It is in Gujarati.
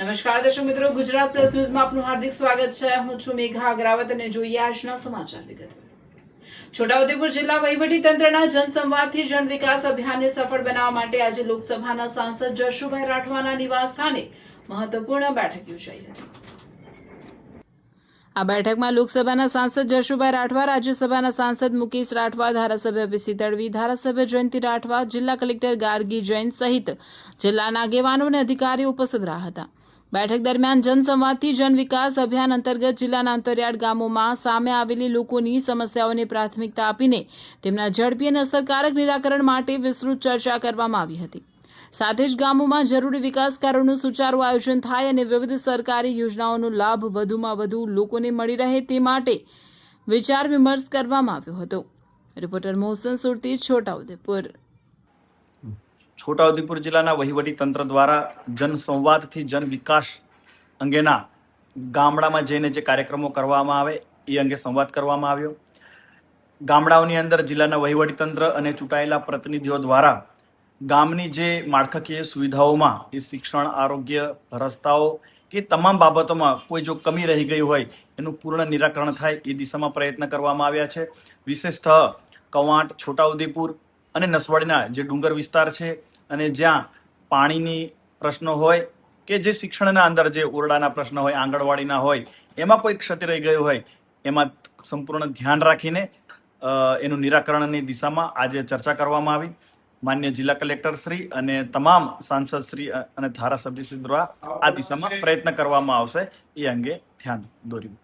નમસ્કાર દર્શક મિત્રો, ગુજરાત પ્લસ ન્યૂઝમાં આપનું હાર્દિક સ્વાગત છે। હું છું મેઘા અગ્રાવત અને જોઈએ આજના સમાચાર વિગતવાર। છોટાઉદેપુર જિલ્લા વહીવટી તંત્રના જનસંવાદથી જન વિકાસ અભિયાનને સફળ બનાવવા માટે આજે લોકસભાના સાંસદ જશુભાઈ રાઠવાના નિવાસ સ્થાને મહત્વપૂર્ણ બેઠક યોજાઈ હતી। આ બેઠકમાં લોકસભાના સાંસદ જશુભાઈ રાઠવા, રાજ્યસભાના સાંસદ મુકેશ રાઠવા, ધારાસભ્ય પીસી તડવી, ધારાસભ્ય જયંતિ રાઠવા, જિલ્લા કલેક્ટર ગાર્ગી જૈન સહિત જિલ્લાના આગેવાનો અને અધિકારીઓ ઉપસ્થિત રહ્યા હતા। બેઠક દરમિયાન જનસંવાદથી જન વિકાસ અભિયાન અંતર્ગત જિલ્લાના અંતરિયાળ ગામોમાં સામે આવેલી લોકોની સમસ્યાઓને પ્રાથમિકતા આપીને તેમના ઝડપી અને અસરકારક નિરાકરણ માટે વિસ્તૃત ચર્ચા કરવામાં આવી હતી। સાથે જ ગામોમાં જરૂરી વિકાસ કાર્યોનું સુચારું આયોજન થાય અને વિવિધ સરકારી યોજનાઓનો લાભ વધુમાં વધુ લોકોને મળી રહે તે માટે વિચાર વિમર્શ કરવામાં આવ્યો હતો। રિપોર્ટર મોહસન સુરતી, છોટાઉદેપુર। છોટાઉદેપુર જિલ્લાના વહીવટી તંત્ર દ્વારા જનસંવાદથી જન વિકાસ અંગેના ગામડામાં જઈને જે કાર્યક્રમો કરવામાં આવે એ અંગે સંવાદ કરવામાં આવ્યો। ગામડાઓની અંદર જિલ્લાના વહીવટી તંત્ર અને ચૂંટાયેલા પ્રતિનિધિઓ દ્વારા ગામની જે માળખાકીય સુવિધાઓમાં એ શિક્ષણ, આરોગ્ય, રસ્તાઓ કે તમામ બાબતોમાં કોઈ જો કમી રહી ગઈ હોય એનું પૂર્ણ નિરાકરણ થાય એ દિશામાં પ્રયત્ન કરવામાં આવ્યા છે। વિશેષતઃ કવાંટ, છોટાઉદેપુર અને નસવાડીના જે ડુંગર વિસ્તાર છે અને જ્યાં પાણીની પ્રશ્નો હોય કે જે શિક્ષણના અંદર જે ઓરડાના પ્રશ્ન હોય, આંગણવાડીના હોય, એમાં કોઈ ક્ષતિ રહી ગયું હોય એમાં સંપૂર્ણ ધ્યાન રાખીને એનું નિરાકરણની દિશામાં આજે ચર્ચા કરવામાં આવી। માન્ય જિલ્લા કલેક્ટર શ્રી અને તમામ સાંસદ શ્રી અને ધારાસભ્ય શ્રી દ્વારા આ દિશામાં પ્રયત્ન કરવામાં આવશે એ અંગે ધ્યાન દોર્યું।